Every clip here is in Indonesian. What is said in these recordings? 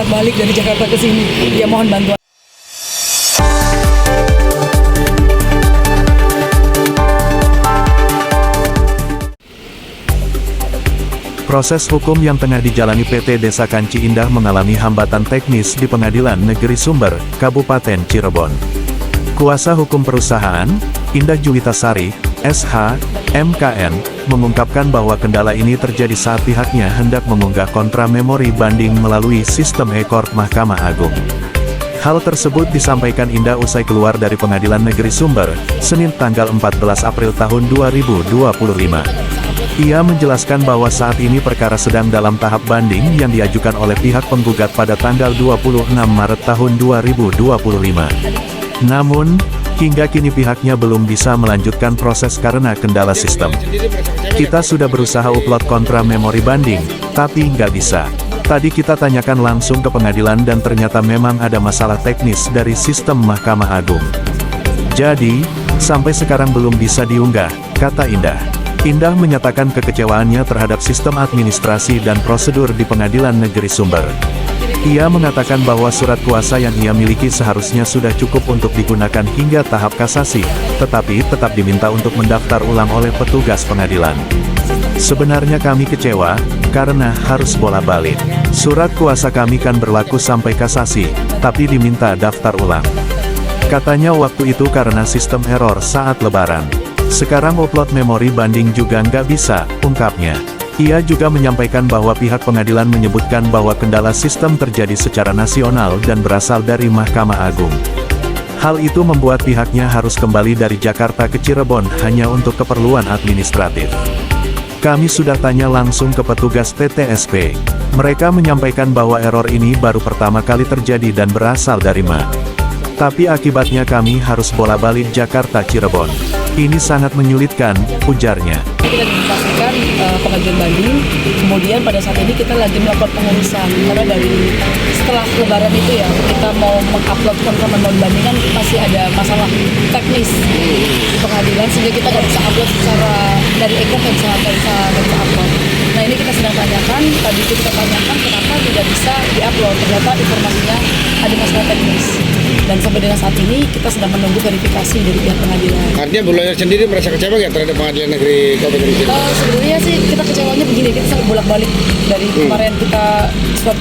bolak-balik dari Jakarta ke sini. Ya mohon bantuan. Proses hukum yang tengah dijalani PT Desa Kanci Indah mengalami hambatan teknis di Pengadilan Negeri Sumber, Kabupaten Cirebon. Kuasa hukum perusahaan, Indah Juwitasari, SH, MKN, mengungkapkan bahwa kendala ini terjadi saat pihaknya hendak mengunggah kontra memori banding melalui sistem e-court Mahkamah Agung. Hal tersebut disampaikan Indah usai keluar dari Pengadilan Negeri Sumber, Senin tanggal 14 April tahun 2025. Ia menjelaskan bahwa saat ini perkara sedang dalam tahap banding yang diajukan oleh pihak penggugat pada tanggal 26 Maret tahun 2025. Namun, hingga kini pihaknya belum bisa melanjutkan proses karena kendala sistem. Kita sudah berusaha upload kontra memori banding, tapi nggak bisa. Tadi kita tanyakan langsung ke pengadilan dan ternyata memang ada masalah teknis dari sistem Mahkamah Agung. Jadi, sampai sekarang belum bisa diunggah, kata Indah. Indah menyatakan kekecewaannya terhadap sistem administrasi dan prosedur di Pengadilan Negeri Sumber. Ia mengatakan bahwa surat kuasa yang ia miliki seharusnya sudah cukup untuk digunakan hingga tahap kasasi, tetapi tetap diminta untuk mendaftar ulang oleh petugas pengadilan. Sebenarnya kami kecewa, karena harus bolak-balik. Surat kuasa kami kan berlaku sampai kasasi, tapi diminta daftar ulang. Katanya waktu itu karena sistem error saat lebaran. Sekarang upload memori banding juga nggak bisa, ungkapnya. Ia juga menyampaikan bahwa pihak pengadilan menyebutkan bahwa kendala sistem terjadi secara nasional dan berasal dari Mahkamah Agung. Hal itu membuat pihaknya harus kembali dari Jakarta ke Cirebon hanya untuk keperluan administratif. Kami sudah tanya langsung ke petugas PTSP. Mereka menyampaikan bahwa error ini baru pertama kali terjadi dan berasal dari Tapi akibatnya kami harus bolak-balik Jakarta Cirebon. Ini sangat menyulitkan, ujarnya. Kita dipastikan pengajuan banding, kemudian pada saat ini kita lagi melakukan pengurusan, karena dari setelah lebaran itu ya, kita mau mengupload kontra memori banding kan masih ada masalah teknis di pengadilan, sehingga kita nggak bisa upload secara dari e-court, nggak bisa upload. Nah ini kita sedang tanyakan, tadi kita tanyakan kenapa tidak bisa diupload, ternyata informasinya ada masalah teknis. Dan sampai dengan saat ini kita sedang menunggu verifikasi dari pihak pengadilan. Artinya Bu Lawyer sendiri merasa kecewa nggak terhadap Pengadilan Negeri Kabupaten Cirebon? Sebenarnya sih kita kecewanya begini, kita sangat bolak-balik dari kemarin kita surat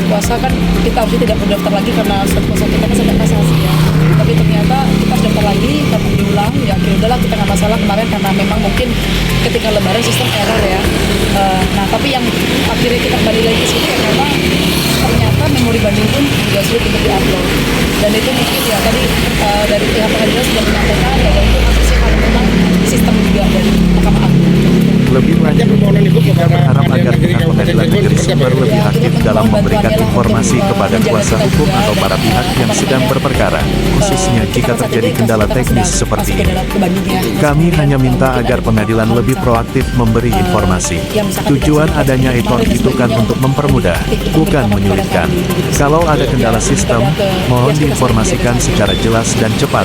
kuasa kan kita harusnya tidak berdaftar lagi karena surat kuasa kita kan sedang kasasi ya. Tapi ternyata kita harus daftar lagi, tapi diulang, ya akhirnya udahlah kita nggak masalah kemarin karena memang mungkin ketika lebaran sistem error ya. Nah tapi yang akhirnya kita kembali lagi ke sini karena ternyata memori banding pun juga sulit untuk diupload. Dan itu mungkin ya tadi dari pihak pengadilan sudah menyampaikan bahwa itu masih sih kalau memang sistem juga dari Mahkamah Agung. Lebih lanjut, kita berharap agar pihak Pengadilan Negeri Sumber lebih aktif dalam memberikan informasi kepada kuasa hukum atau para pihak yang sedang berperkara, khususnya jika terjadi kendala teknis seperti ini. Kami hanya minta agar pengadilan lebih proaktif memberi informasi. Tujuan adanya e-court itu kan untuk mempermudah, bukan menyulitkan. Kalau ada kendala sistem, mohon diinformasikan secara jelas dan cepat.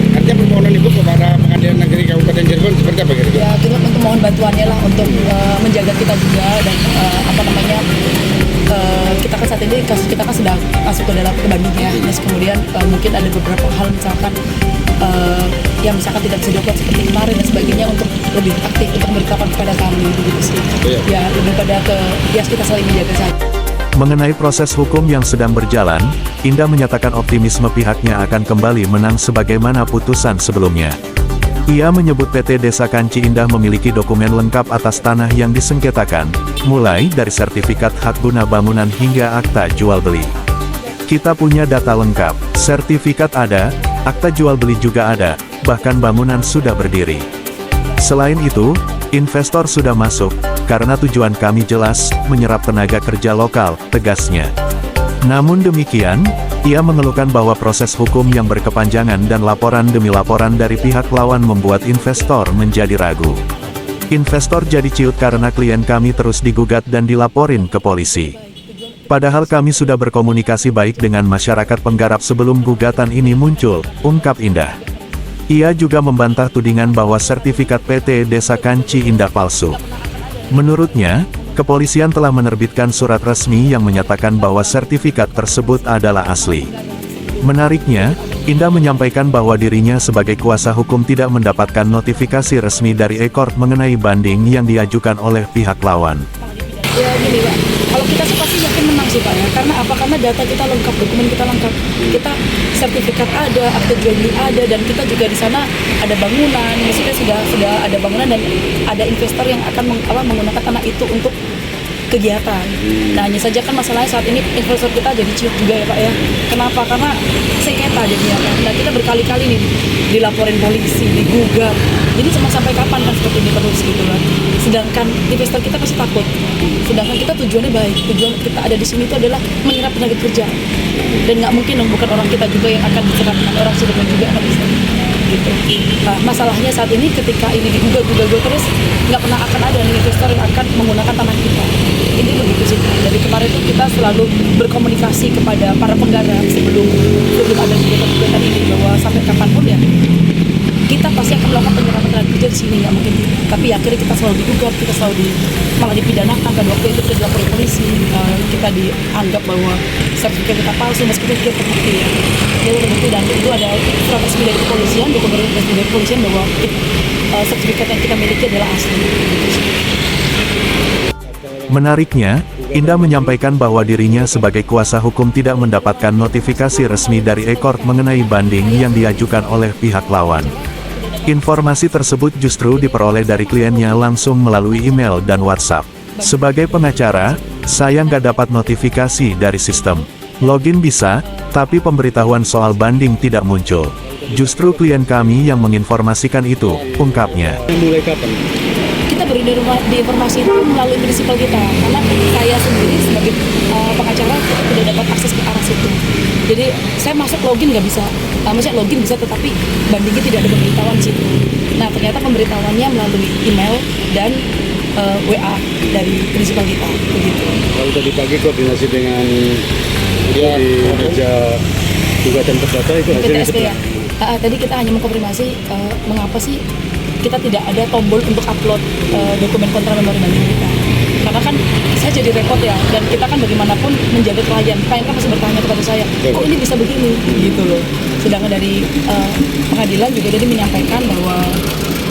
Artinya permohonan Ibu kepada Pengadilan Negeri Kabupaten Cirebon seperti apa kira-kira? Ya, kita untuk mohon bantuannya lah untuk menjaga kita juga dan kita kan saat ini kasus kita kan sedang masuk ke dalam bandingnya. Terus kemudian mungkin ada beberapa hal misalkan yang misalkan tidak bisa dilakukan seperti kemarin dan sebagainya untuk lebih aktif untuk memberitahukan kepada kami begitu sih. Ya lebih pada kita saling menjaga saja. Mengenai proses hukum yang sedang berjalan, Indah menyatakan optimisme pihaknya akan kembali menang sebagaimana putusan sebelumnya. Ia menyebut PT Desa Kanci Indah memiliki dokumen lengkap atas tanah yang disengketakan, mulai dari sertifikat hak guna bangunan hingga akta jual beli. Kita punya data lengkap, sertifikat ada, akta jual beli juga ada, bahkan bangunan sudah berdiri. Selain itu, investor sudah masuk, karena tujuan kami jelas, menyerap tenaga kerja lokal, tegasnya. Namun demikian, ia mengeluhkan bahwa proses hukum yang berkepanjangan dan laporan demi laporan dari pihak lawan membuat investor menjadi ragu. Investor jadi ciut karena klien kami terus digugat dan dilaporin ke polisi. Padahal kami sudah berkomunikasi baik dengan masyarakat penggarap sebelum gugatan ini muncul, ungkap Indah. Ia juga membantah tudingan bahwa sertifikat PT Desa Kanci Indah palsu. Menurutnya, kepolisian telah menerbitkan surat resmi yang menyatakan bahwa sertifikat tersebut adalah asli. Menariknya, Indah menyampaikan bahwa dirinya sebagai kuasa hukum tidak mendapatkan notifikasi resmi dari e-court mengenai banding yang diajukan oleh pihak lawan. Ya gini Pak, kalau kita sih pasti yakin menang sih Pak ya. Karena apa? Karena data kita lengkap, dokumen kita lengkap. Kita sertifikat ada, akte jual beli ada, dan kita juga di sana ada bangunan. Maksudnya sudah ada bangunan dan ada investor yang akan menggunakan tanah itu untuk kegiatan. Nah hanya saja kan masalahnya saat ini investor kita jadi ciut juga ya Pak ya. Kenapa? Karena sengketa jadinya kan. Nah kita berkali-kali nih dilaporin polisi, digugat. Jadi cuma sampai kapan kan seperti ini terus gitu kan. Sedangkan investor kita pasti takut. Sedangkan kita tujuannya baik. Tujuan kita ada di sini itu adalah menyerap tenaga kerja. Dan nggak mungkin dong bukan orang kita juga yang akan diserap, orang Cirebon juga akan diserap. Gitu. Nah, masalahnya saat ini ketika ini digugat terus nggak pernah akan ada investor yang akan menggunakan tanah kita. Ini begitu sih. Dari kemarin itu kita selalu berkomunikasi kepada para penggarap sebelum ada gugatan ini bahwa sampai kapanpun ya kita pasti akan melakukan penyerapan tenaga kerja di sini, nggak mungkin. Tapi akhirnya kita selalu digugat, kita selalu malah dipidanakan. Pada waktu itu kita dilaporin polisi, kita dianggap bahwa sertifikat kita palsu meskipun kita terbukti ya. Itu terbukti dan itu ada surat resmi dari kepolisian, dokumen resmi dari kepolisian bahwa sertifikat yang kita miliki adalah asli. Menariknya, Indah menyampaikan bahwa dirinya sebagai kuasa hukum tidak mendapatkan notifikasi resmi dari e-court mengenai banding yang diajukan oleh pihak lawan. Informasi tersebut justru diperoleh dari kliennya langsung melalui email dan WhatsApp. Sebagai pengacara, saya nggak dapat notifikasi dari sistem. Login bisa, tapi pemberitahuan soal banding tidak muncul. Justru klien kami yang menginformasikan itu, ungkapnya. Mulai kapan? Kita beri informasi itu melalui prinsipal kita, karena saya sendiri sebagai pengacara tidak dapat akses ke arah situ. Jadi saya masuk login nggak bisa, maksudnya login bisa tetapi bandingnya tidak ada pemberitahuan di situ. Nah ternyata pemberitahuannya melalui email dan WA dari prinsipal kita, begitu. Kalau tadi pagi koordinasi dengan di meja gugatan perdata itu hasilnya PTSD ya. Tadi kita hanya mengkonfirmasi mengapa sih kita tidak ada tombol untuk upload dokumen kontra memori banding kita. Karena kan saya jadi repot ya, dan kita kan bagaimanapun menjaga klien kan masih bertanya kepada saya, kok ini bisa begini, gitu loh. Sedangkan dari pengadilan juga jadi menyampaikan bahwa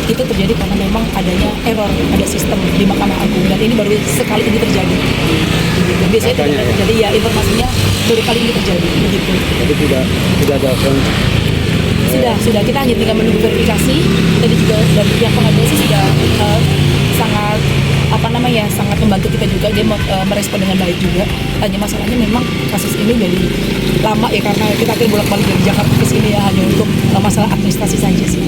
itu terjadi karena memang adanya error pada sistem di Mahkamah Agung, dan ini baru sekali ini terjadi. Gitu. Biasanya tidak terjadi ya, informasinya baru kali ini terjadi, begitu. Tapi tidak ada Sudah kita hanya tinggal menunggu verifikasi. Tadi juga dari pihak pengadilan sih sudah sangat sangat membantu kita juga, dia merespon dengan baik juga. Hanya masalahnya memang kasus ini jadi lama ya, karena kita akhirnya bolak-balik dari Jakarta ke sini ya, hanya untuk masalah administrasi saja sih.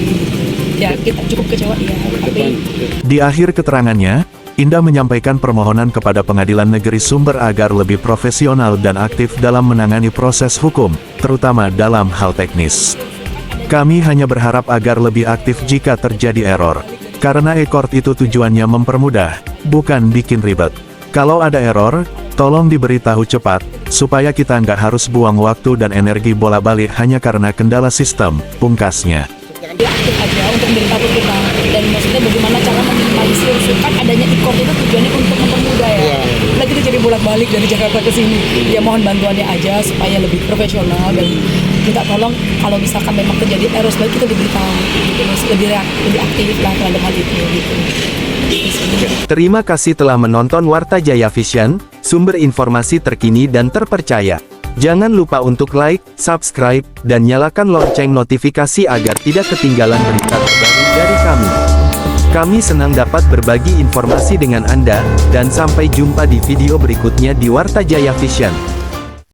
Ya kita cukup kecewa ya. Tapi di akhir keterangannya, Indah menyampaikan permohonan kepada Pengadilan Negeri Sumber agar lebih profesional dan aktif dalam menangani proses hukum, terutama dalam hal teknis. Kami hanya berharap agar lebih aktif jika terjadi error. Karena e-court itu tujuannya mempermudah, bukan bikin ribet. Kalau ada error, tolong diberitahu cepat, supaya kita nggak harus buang waktu dan energi bola-balik hanya karena kendala sistem, pungkasnya. aktif aja untuk memberitahu kita, dan maksudnya bagaimana cara meminimalisir kan adanya e-court itu tujuannya untuk mempermudah ya. Nah kita jadi bolak-balik dari Jakarta ke sini, ya mohon bantuannya aja supaya lebih profesional, dan kita tolong kalau misalkan memang terjadi error sebaik kita diberitahu, gitu, lebih aktif lah terhadap hal itu gitu. Terima kasih telah menonton Warta Jaya Vision, sumber informasi terkini dan terpercaya. Jangan lupa untuk like, subscribe, dan nyalakan lonceng notifikasi agar tidak ketinggalan berita terbaru dari kami. Kami senang dapat berbagi informasi dengan Anda, dan sampai jumpa di video berikutnya di Warta Jaya Vision.